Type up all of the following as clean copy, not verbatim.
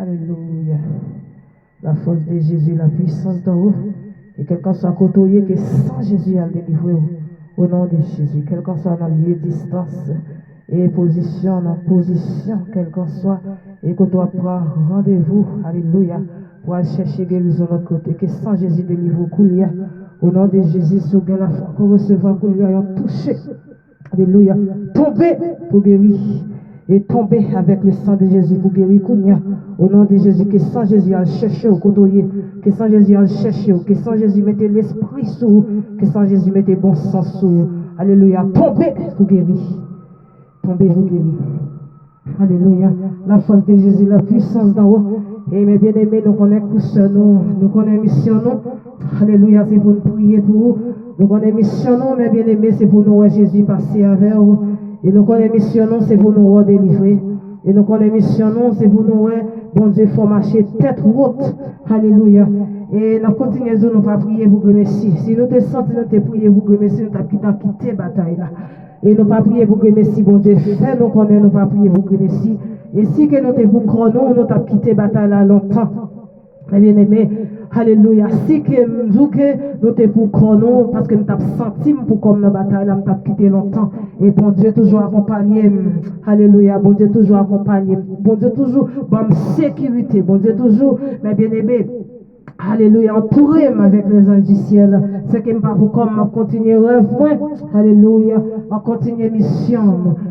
Alléluia. La force de Jésus, la puissance d'en haut. Et quelqu'un soit côtoyé que sans Jésus a délivré au nom de Jésus. Quelqu'un soit dans le lieu distance et position, dans position, quelqu'un soit, et que toi prends rendez-vous, alléluia, pour aller chercher guérison de l'autre côté. Que sans Jésus délivre au nom de Jésus, sur la foi qu'on recevra touché, alléluia, tomber pour guérir. Et tomber avec le sang de Jésus pour guérir Kounia. Au nom de Jésus, que sans Jésus a cherché au côtoyer, que sans Jésus a cherché, que sans Jésus mette l'esprit sous, que sans Jésus mette bon sens sous. Alléluia. Tomber pour guérir. Tomber pour guérir. Alléluia. La force de Jésus, la puissance d'en haut. Et mes bien-aimés, nous connaissons nous connaissons mission nous. Alléluia, c'est pour nous prier pour vous. Nous connaissons mission nous, mes bien-aimés, c'est pour nous Jésus passer avec vous. Et nous connaissons mission nous, c'est pour nous redélivrer. Et nous connaissons mission nous, c'est pour nous, bon Dieu, faut marcher tête haute. Alléluia. Et nous continuons, nous pas prier pour que Messie. Si nous te sentons, nous te prier pour que Messie, nous t'as quitté la bataille là. Et nous pas prier pour que Messie, bon Dieu, fait nous connaître, nous pas prier pour que Messie. Et si que nous te pour chrono, nous t'as quitté la bataille là longtemps. Mes bien-aimés, alléluia. Si que nous te pour chrono, parce que nous t'avons senti pour comme dans la bataille, nous t'avons quitté longtemps. Et bon Dieu toujours accompagné. Alléluia. Bon Dieu toujours accompagné. Bon Dieu toujours bonne sécurité. Bon Dieu toujours, mes bien-aimés. Alléluia, entouré avec les anges du ciel. C'est que pas pour comme continuer rêve. Alléluia, on continue mission.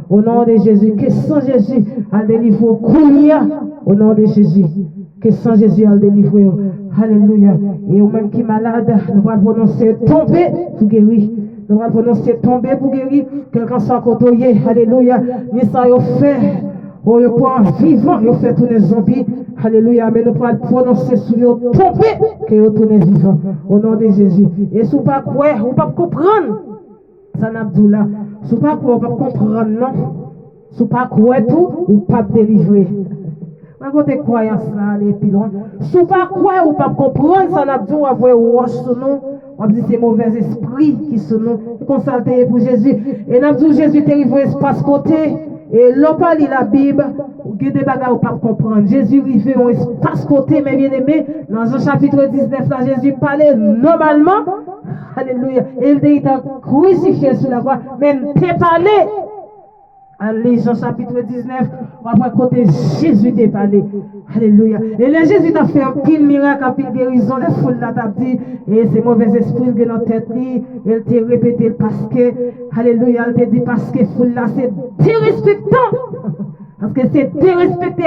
Au nom de Jésus, que sans Jésus, à délivrer au nom de Jésus. Que sans Jésus, à délivrer. Alléluia. Et au même qui est malade, nous allons prononcer tomber pour guérir. Nous allons prononcer tomber pour guérir. Quelqu'un soit côtoyé. Alléluia. Ni ça y fait. Oh, il point vivant, il fait tous les zombies. Alléluia. Mais nous pouvons prononcer sur eux tomber que vous tournez vivant. Au nom de Jésus. Et si vous ne pas quoi, vous ne pas comprendre. Ça n'a pas là. Si vous ne pas quoi, vous ne pas comprendre, non. Si vous ne pas quoi tout, vous ne pas délivrer. Vous croyance là, aller plus loin. Si vous ne pas quoi, vous ne pas comprendre, ça n'a pas dit, vous avez sur nous. On dit c'est mauvais esprit qui sont nous. Consultez pour Jésus. Et nous dit Jésus est arrivé espace côté. Et l'on parle la Bible, ou des bagages ou pas comprendre. Jésus arrivé en espace côté, mes bien-aimés. Dans Jean chapitre 19, là, Jésus parlait normalement. Alléluia. Et il dit crucifié sur la croix. Mais il parlé. Allez, Jean chapitre 19, on va côté Jésus t'a parlé. Alléluia. Et là, Jésus t'a fait un pile miracle, un pile guérison, la foule là t'a dit, et c'est mauvais esprit qui est dans la tête, elle t'a répété parce que, alléluia, elle t'a dit parce que foule là, c'est dérespectant. Parce que c'est dérespecté,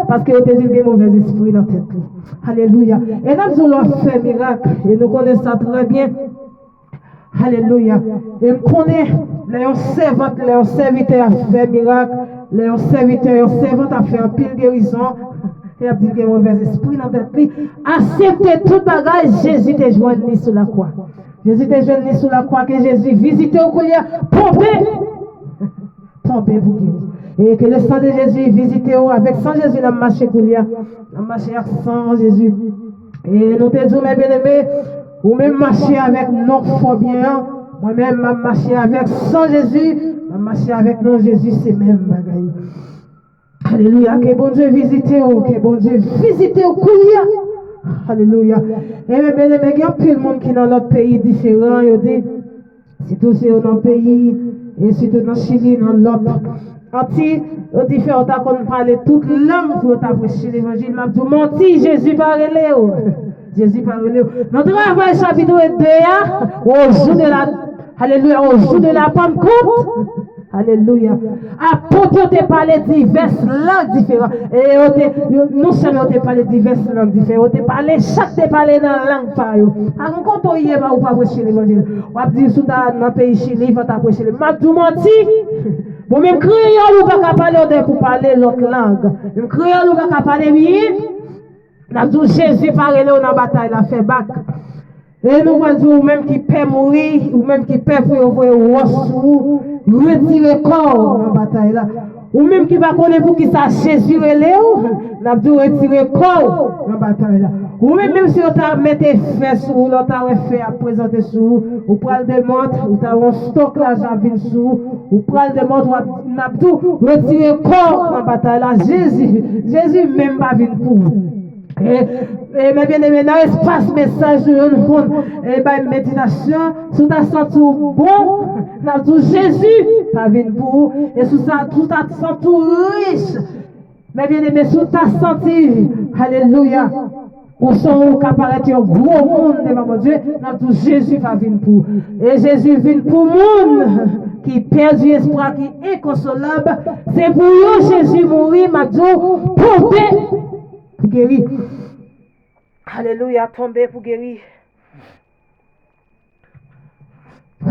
parce que t'a dit que mauvais esprit dans la tête. Alléluia. Et nous allons faire miracle, et nous connaissons ça très bien. Alléluia. Et on connaît les servantes, les serviteurs à faire miracle, les serviteurs, les servantes à faire un pile guérison. Et à dire que mauvais esprit dans tête. Acceptez tout bagage, Jésus te joint sur la croix. Jésus te joint sur la croix, que Jésus visite au collier, tombez vous guérir. Et que le sang de Jésus visite avec sans Jésus, la marche collier, la marche sans Jésus. Et nous te disons, mes bien-aimés, ou même marcher avec nos bien, moi-même, je marcher avec sans Jésus, je marcher avec non Jésus, c'est même bagaille. Alléluia, que bon Dieu visite, que bon Dieu visite au couillard. Alléluia. Et bien, il y a plein de monde qui est dans notre pays différent, il dit, si tout c'est dans le pays, et si tout dans le Chili, dans l'autre. Anti, au différent, on a parlé toute langue pour t'apprêcher l'évangile, m'a dit, menti, Jésus parle. Jésus parle. Notre travail chapitre 2, au jour de la, alléluia, au jour de la Pentecôte, alléluia. Apôtre te parlé diverses langues différentes. Et non seulement te parlé diverses langues différentes, te parlé chaque te parlé dans la langue par eux. Alors quand on y est, on va prêcher l'évangile. On va dire sous dans le pays Chili, il va prêcher l'évangile. M'a tout menti. Bon même créole ou pas parler pour parler l'autre langue. Même créole ou pas parler bien. Nous Jésus parle dans la bataille, il a fait bac. Et nous voyons même qui peut mourir, ou même qui peut retirer le corps dans la bataille là. Ou même qui va connaître pour qui ça Jésus est là, nous avons retiré le corps dans la bataille là. Ou même si on t'a mis tes fesses ou l'on t'a fait à présenter sous, ou pral de montre, ou t'as un stock là, j'avais sous, ou pral de montre, ou n'a tout, retirer corps en bataille là. Jésus même pas venu pour vous. Et mes bien-aimés, dans l'espace message de une méditation, sous ta senti bon, dans tout Jésus, pas venu pour vous, et sous ça, tout ta senti riche. Mes bien-aimés, sous ta senti, alléluia. Ou sont qui apparaît un gros monde devant mon Dieu, dans tout Jésus va venir pour. Et Jésus vient pour monde qui perd du espoir, qui est inconsolable. C'est pour eux Jésus mourir, m'a dit, tomber pour guérir. Alléluia, tomber pour guérir.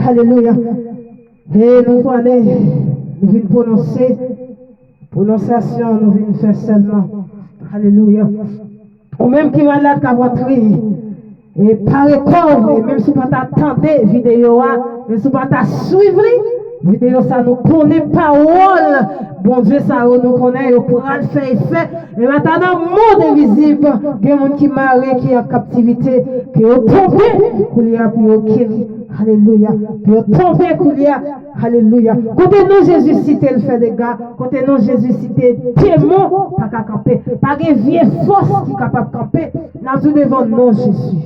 Alléluia. Et nous pour aller, nous venons prononcer, prononciation, nous venons faire seulement. Alléluia. Ou même qui va là, qui va entrer, et par corps, et même si vous ne t'attendez, vidéo, même si vous ne suivre, vidéo, ça nous connaît parole. Bon Dieu, ça nous connaît, et pour le faire effet. Et maintenant, monde invisible, il y a des gens qui marient, qui sont en captivité, qui ont tombé, qu'il y a pour guérir. Alléluia. Pour tomber, qu'il y a. Alléluia. Côté nous, Jésus cité le fait des gars. Côté nous, Jésus cité démon, pas qu'à camper. Pas de vieille force qui est capable de camper. Nous tout devant nous, Jésus.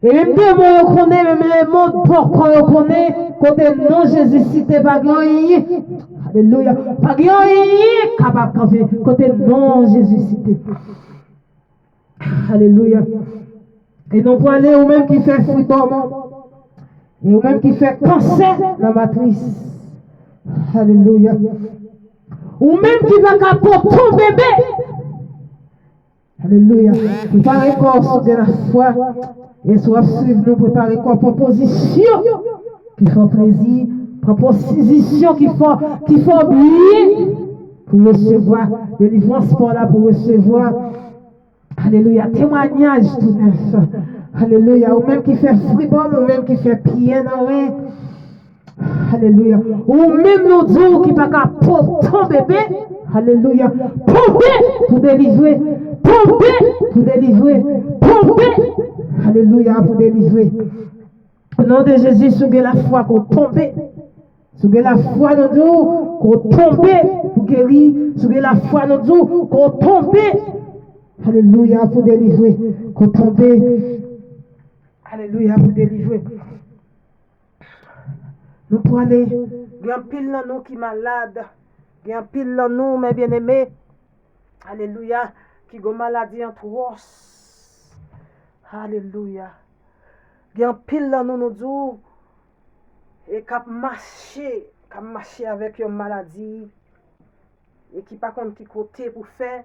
Et même démon, on connaît, même les mots pourquoi on connaît. Côté nous, Jésus cité pas gagné. Alléluia. Pas gagné, capable de camper. Côté nous, Jésus cité. Alléluia. Et non pour aller au même qui fait freedom. Et ou même qui fait cancer dans la matrice. Alléluia. Ou même qui va capoter ton bébé. Alléluia. Préparez corps sur de la foi. Et soit suivre nous, préparer corps proposition qui font plaisir. Proposition qui font oublier. Pour recevoir délivrance pour là, pour recevoir. Alléluia. Témoignage tout neuf. Alléluia. Ou même qui fait fribom, ou même qui fait pied dans rien. Alléluia. Ou même nous disons qui pas capable ton bébé. Alléluia. Tomber pour délivrer. Tomber pour délivrer. Tomber. Alléluia pour délivrer. Au nom de Jésus, sous la foi qu'on tombe. Sous la foi nous disons qu'on tombe pour guérir. Sous la foi nous disons qu'on tombe. Alléluia pour délivrer. Qu'on tombe. Alléluia pour délivrer. Nous pour aller, il y a un pile dans nous qui est malade. Il y a un pile dans nous, mes bien-aimés. Alléluia. Qui a une maladie en os. Alléluia. Il y a un pile dans nous, nous disons, et qui marché avec une maladie. Et qui pas comme qui côté pour faire.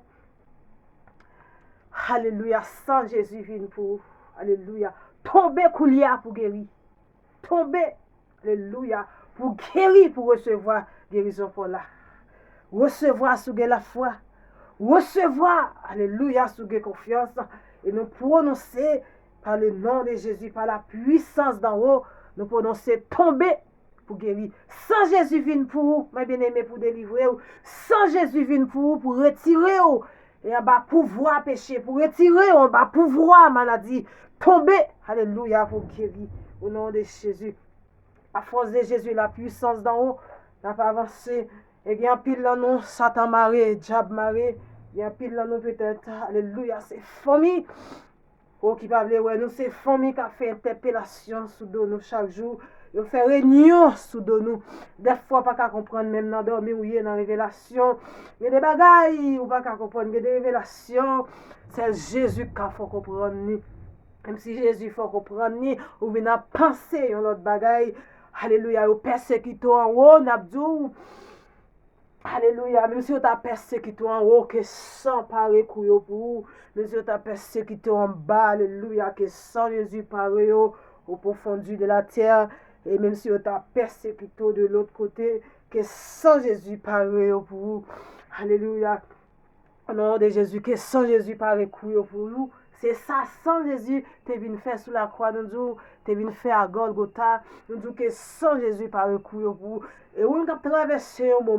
Alléluia. Sans Jésus vient pour. Alléluia. Tomber coulière pour guérir. Tomber. Alléluia. Pour guérir, pour recevoir guérison pour là. Recevoir sous la foi. Recevoir. Alléluia. Sous confiance. Et nous prononcer par le nom de Jésus, par la puissance d'en haut. Nous prononcer tomber pour guérir. Sans Jésus vient pour vous, mes bien-aimés, pour délivrer. Sans Jésus vient pour vous, pour retirer. Et en bas pouvoir pécher, pour retirer, en bas pouvoir maladie. Tomber. Alléluia. Pour guérir. Au nom de Jésus. À force de Jésus, la puissance d'en haut, n'a pas avancé. Et bien, pile là, nous, Satan maré, diable maré. Bien, pile là, nous, peut-être, alléluia, c'est famille. Oh, qui parle, ouais, nous, c'est famille qui a fait interpellation sous nous chaque jour. Ils fait réunion sous nous. Des fois, pas qu'à comprendre, même dans dormir ou y est dans révélation. Il y a des bagailles, ou pas qu'à comprendre, il y a des révélations. C'est Jésus qu'il faut comprendre. Même si Jésus faut comprendre, ou bien à penser à l'autre bagaille. Alléluia, ou persécuté en haut, n'abdou. Alléluia, même si on t'a persécuté en haut, que sans pareil pour vous. Même si on t'a persécuté en bas, alléluia, que sans Jésus pareil au profondeur de la terre. Et même si on t'a persécuté de l'autre côté, que sans Jésus pareil pour vous. Alléluia. Au nom de Jésus, que sans Jésus pareil pour vous. C'est ça, sans Jésus, tu es venu faire sous la croix, nous disons, tu es venu faire à Golgotha, nous disons que sans Jésus, par le coup, et on a traversé un moment.